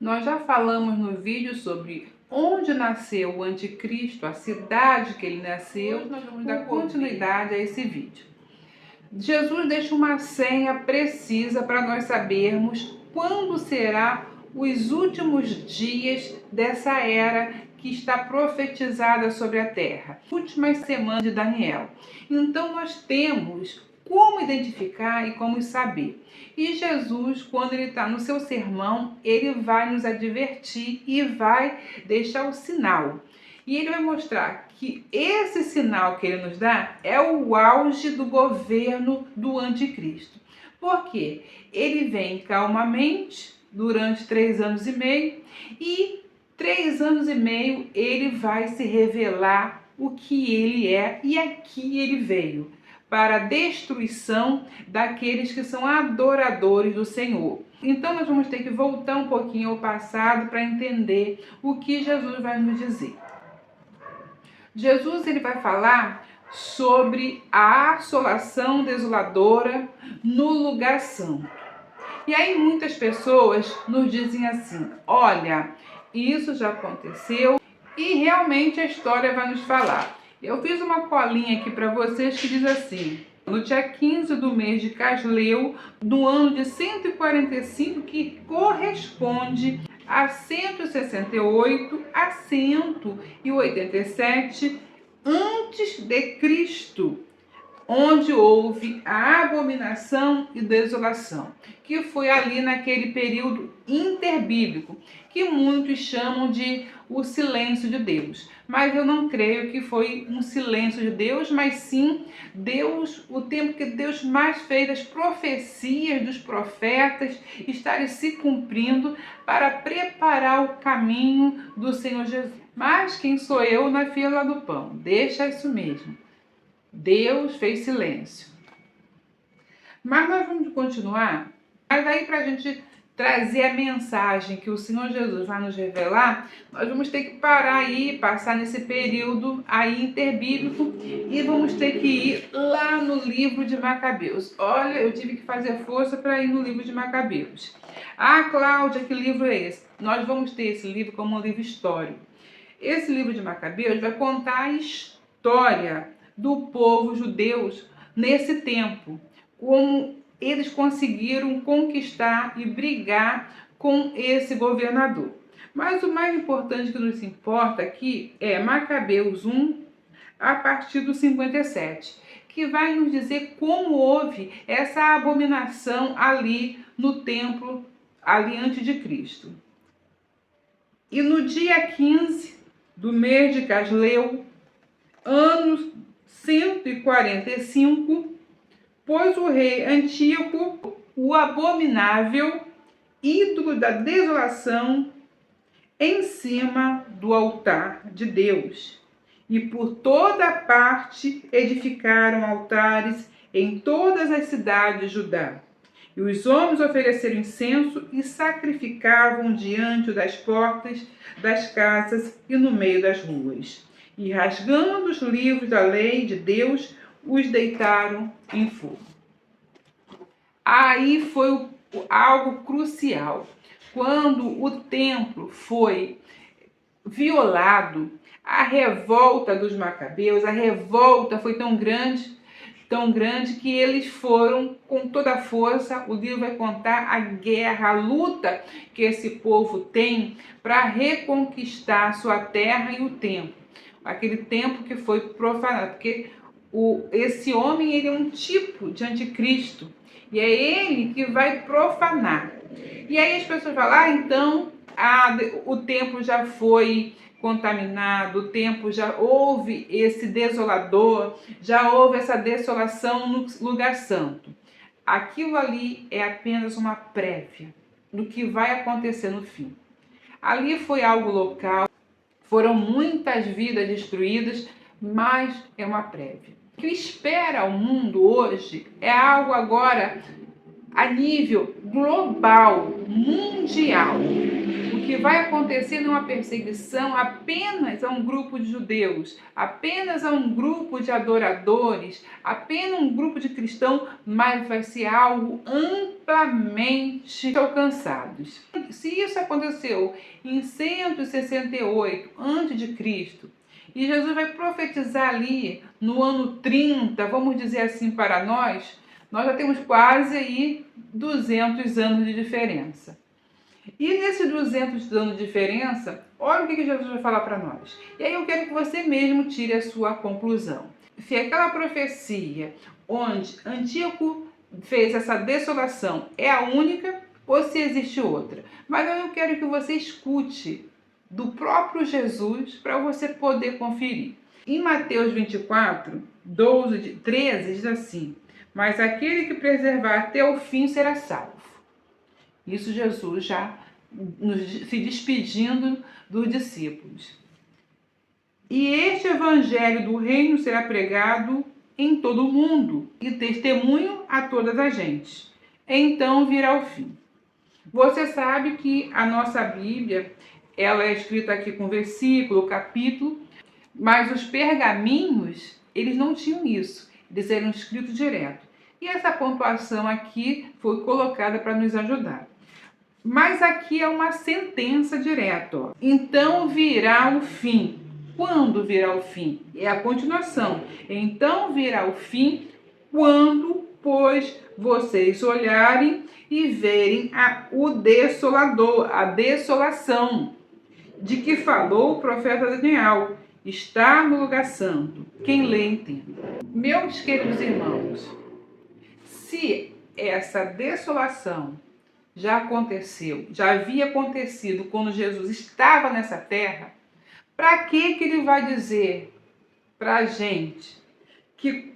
Nós já falamos no vídeo sobre onde nasceu o anticristo, a cidade que ele nasceu. Hoje nós vamos dar continuidade a esse vídeo. Jesus deixa uma senha precisa para nós sabermos quando será os últimos dias dessa era que está profetizada sobre a terra, últimas semanas de Daniel. Então nós temos como identificar e como saber. E Jesus, quando ele está no seu sermão, ele vai nos advertir e vai deixar o sinal. E ele vai mostrar que esse sinal que ele nos dá é o auge do governo do anticristo. Por quê? Ele vem calmamente durante 3 anos e meio e 3 anos e meio ele vai se revelar o que ele é e aqui ele veio, para a destruição daqueles que são adoradores do Senhor. Então nós vamos ter que voltar um pouquinho ao passado para entender o que Jesus vai nos dizer. Jesus ele vai falar sobre a assolação desoladora no lugar santo. E aí muitas pessoas nos dizem assim: olha, isso já aconteceu e realmente a história vai nos falar. Eu fiz uma colinha aqui para vocês que diz assim: no dia 15 do mês de Casleu, do ano de 145, que corresponde a 168 a 187 antes de Cristo, onde houve a abominação e desolação, que foi ali naquele período interbíblico, que muitos chamam de o silêncio de Deus. Mas eu não creio que foi um silêncio de Deus, mas sim Deus, o tempo que Deus mais fez as profecias dos profetas estarem se cumprindo para preparar o caminho do Senhor Jesus. Mas quem sou eu na fila do pão? Deixa isso mesmo. Deus fez silêncio. Mas nós vamos continuar. Mas aí, para a gente trazer a mensagem que o Senhor Jesus vai nos revelar, nós vamos ter que parar aí, passar nesse período aí interbíblico e vamos ter que ir lá no livro de Macabeus. Olha, eu tive que fazer força para ir no livro de Macabeus. Ah, Cláudia, que livro é esse? Nós vamos ter esse livro como um livro histórico. Esse livro de Macabeus vai contar a história do povo judeu nesse tempo, como eles conseguiram conquistar e brigar com esse governador. Mas o mais importante que nos importa aqui é Macabeus 1, a partir do 57, que vai nos dizer como houve essa abominação ali no templo, ali antes de Cristo. E no dia 15 do mês de Casleu, ano 145, pôs o rei Antíoco o abominável ídolo da desolação em cima do altar de Deus. E por toda parte edificaram altares em todas as cidades de Judá. E os homens ofereceram incenso e sacrificavam diante das portas das casas e no meio das ruas. E rasgando os livros da lei de Deus, os deitaram em fogo. Aí foi algo crucial. Quando o templo foi violado, a revolta dos macabeus, a revolta foi tão grande que eles foram com toda a força. O livro vai contar a guerra, a luta que esse povo tem para reconquistar a sua terra e o templo. Aquele templo que foi profanado, porque esse homem ele é um tipo de anticristo e é ele que vai profanar. E aí as pessoas falam: então o templo já foi contaminado, o templo já houve esse desolador, já houve essa desolação no lugar santo. Aquilo ali é apenas uma prévia do que vai acontecer no fim. Ali foi algo local, foram muitas vidas destruídas, mas é uma prévia. O que espera o mundo hoje é algo agora a nível global, mundial. O que vai acontecer numa perseguição apenas a um grupo de judeus, apenas a um grupo de adoradores, apenas um grupo de cristãos, mas vai ser algo amplamente alcançados. Se isso aconteceu em 168 a.C., e Jesus vai profetizar ali no ano 30, vamos dizer assim para nós já temos quase aí 200 anos de diferença. E nesses 200 anos de diferença, olha o que Jesus vai falar para nós. E aí eu quero que você mesmo tire a sua conclusão. Se aquela profecia onde Antíoco fez essa desolação é a única ou se existe outra. Mas eu quero que você escute do próprio Jesus para você poder conferir. Em Mateus 24, 13 diz assim: mas aquele que preservar até o fim será salvo. Isso Jesus já se despedindo dos discípulos. E este evangelho do reino será pregado em todo o mundo e testemunho a todas as gentes. Então virá o fim. Você sabe que a nossa Bíblia, ela é escrita aqui com versículo, capítulo, mas os pergaminhos, eles não tinham isso. Eles eram escritos direto. E essa pontuação aqui foi colocada para nos ajudar. Mas aqui é uma sentença direta. Ó. Então virá o fim. Quando virá o fim? É a continuação. Então virá o fim quando, pois, vocês olharem e verem o desolador, a desolação, de que falou o profeta Daniel. Está no lugar santo. Quem lê, entende. Meus queridos irmãos, se essa desolação já aconteceu, já havia acontecido quando Jesus estava nessa terra, para que ele vai dizer para a gente que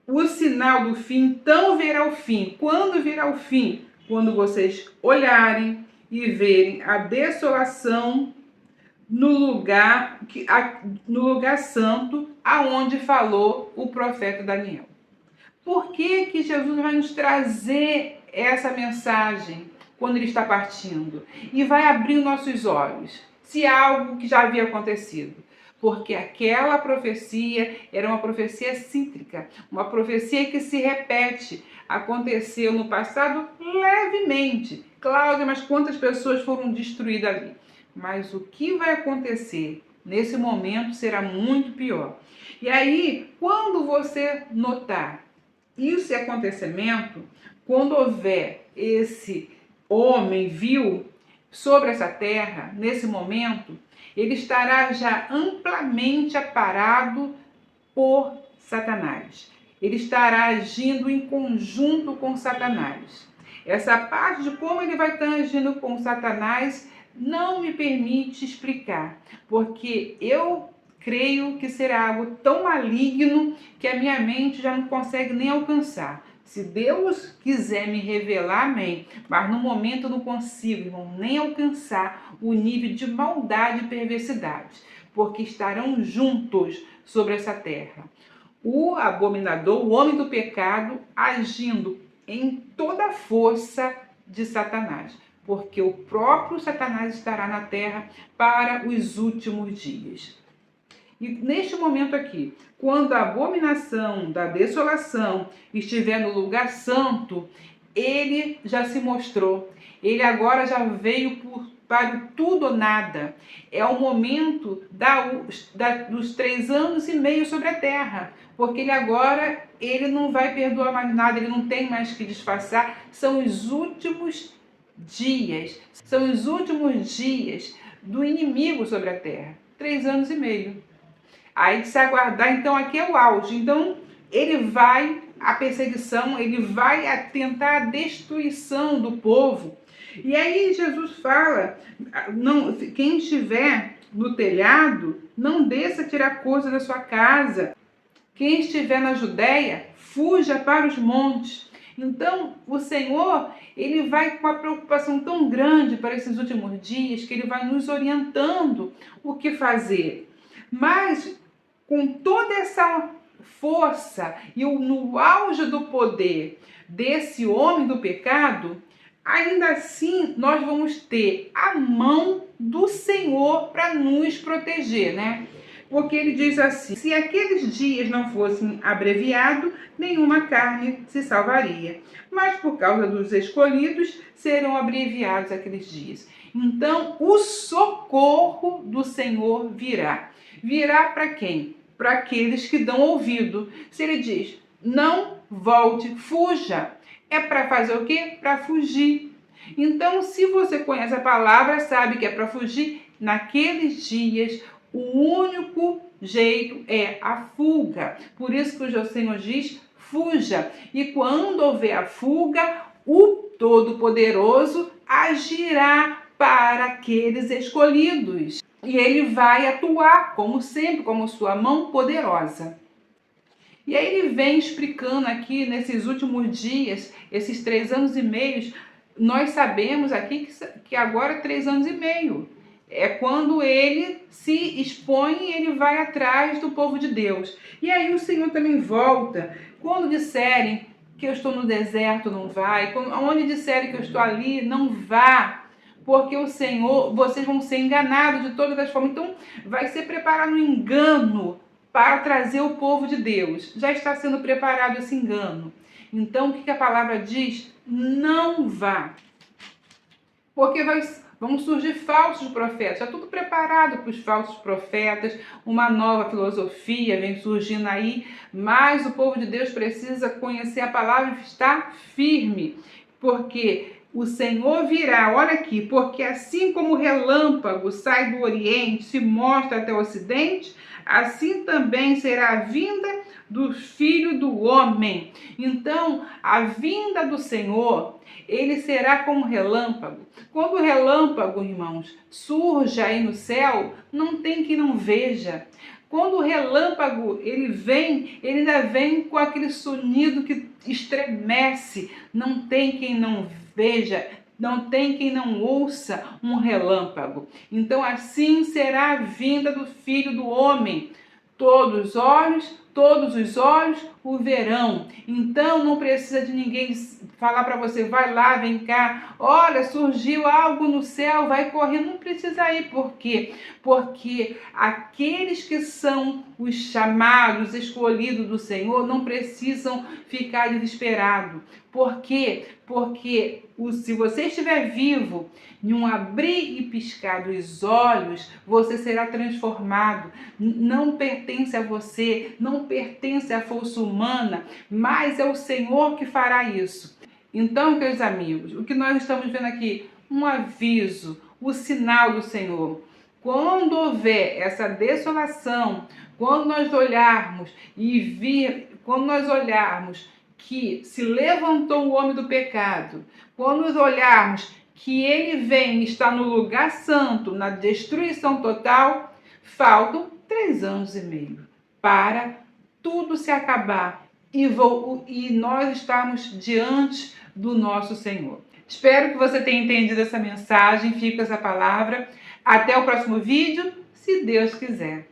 o sinal do fim então virá o fim? Quando virá o fim? Quando vocês olharem e verem a desolação no lugar santo, aonde falou o profeta Daniel. Por que que Jesus vai nos trazer essa mensagem quando ele está partindo? E vai abrir nossos olhos, se é algo que já havia acontecido. Porque aquela profecia era uma profecia cíclica, uma profecia que se repete. Aconteceu no passado levemente. Cláudia, mas quantas pessoas foram destruídas ali? Mas o que vai acontecer nesse momento será muito pior. E aí, quando você notar esse acontecimento, quando houver esse homem vil sobre essa terra, nesse momento, ele estará já amplamente aparado por Satanás. Ele estará agindo em conjunto com Satanás. Essa parte de como ele vai estar agindo com Satanás não me permite explicar, porque eu creio que será algo tão maligno que a minha mente já não consegue nem alcançar. Se Deus quiser me revelar, amém. Mas no momento eu não consigo, irmão, nem alcançar o nível de maldade e perversidade, porque estarão juntos sobre essa terra. O abominador, o homem do pecado, agindo em toda a força de Satanás, porque o próprio Satanás estará na terra para os últimos dias. E neste momento aqui, quando a abominação da desolação estiver no lugar santo, ele já se mostrou. Ele agora já veio para o tudo ou nada. É o momento dos 3 anos e meio sobre a terra. Porque ele não vai perdoar mais nada, ele não tem mais que disfarçar. São os últimos dias. São os últimos dias do inimigo sobre a terra. 3 anos e meio. Aí se aguardar, então aqui é o auge. Então ele vai a perseguição, ele vai tentar a destruição do povo. E aí Jesus fala, não, quem estiver no telhado, não desça tirar coisa da sua casa. Quem estiver na Judéia, fuja para os montes. Então, o Senhor, ele vai com uma preocupação tão grande para esses últimos dias, que ele vai nos orientando o que fazer. Mas, com toda essa força e no auge do poder desse homem do pecado, ainda assim nós vamos ter a mão do Senhor para nos proteger, né? Porque ele diz assim: se aqueles dias não fossem abreviados, nenhuma carne se salvaria. Mas por causa dos escolhidos, serão abreviados aqueles dias. Então, o socorro do Senhor virá. Virá para quem? Para aqueles que dão ouvido. Se ele diz: não volte, fuja, é para fazer o quê? Para fugir. Então, se você conhece a palavra, sabe que é para fugir, naqueles dias o único jeito é a fuga. Por isso que o Senhor diz: fuja. E quando houver a fuga, o Todo-Poderoso agirá para aqueles escolhidos. E ele vai atuar, como sempre, como sua mão poderosa. E aí ele vem explicando aqui, nesses últimos dias, esses 3 anos e meio, nós sabemos aqui que agora 3 anos e meio. É quando ele se expõe e ele vai atrás do povo de Deus. E aí o Senhor também volta. Quando disserem que eu estou no deserto, não vai. Onde disserem que eu estou ali, não vá. Porque o Senhor, vocês vão ser enganados de todas as formas. Então vai ser preparado um engano para trazer o povo de Deus. Já está sendo preparado esse engano. Então o que a palavra diz? Não vá. Porque vão surgir falsos profetas. Está tudo preparado para os falsos profetas. Uma nova filosofia vem surgindo aí. Mas o povo de Deus precisa conhecer a palavra e estar firme. Porque o Senhor virá, olha aqui, porque assim como o relâmpago sai do Oriente, se mostra até o Ocidente, assim também será a vinda do Filho do Homem. Então, a vinda do Senhor, ele será como um relâmpago. Quando o relâmpago, irmãos, surge aí no céu, não tem quem não veja. Quando o relâmpago ele ainda vem com aquele sonido que estremece. Não tem quem não veja, não tem quem não ouça um relâmpago. Então assim será a vinda do Filho do Homem. Todos os olhos o verão. Então não precisa de ninguém falar para você: vai lá, vem cá, olha, surgiu algo no céu, vai correr. Não precisa ir. Por quê? Porque aqueles que são os chamados, escolhidos do Senhor, não precisam ficar desesperados. Por quê? Porque se você estiver vivo, em um abrir e piscar dos olhos, você será transformado. Não pertence a você, não pertence à força humana, mas é o Senhor que fará isso. Então, queridos amigos, o que nós estamos vendo aqui? Um aviso, o sinal do Senhor. Quando houver essa desolação, quando nós olharmos que se levantou o homem do pecado, quando nós olharmos que ele vem e está no lugar santo, na destruição total, faltam 3 anos e meio para tudo se acabar e nós estarmos diante do nosso Senhor. Espero que você tenha entendido essa mensagem, fica essa palavra. Até o próximo vídeo, se Deus quiser.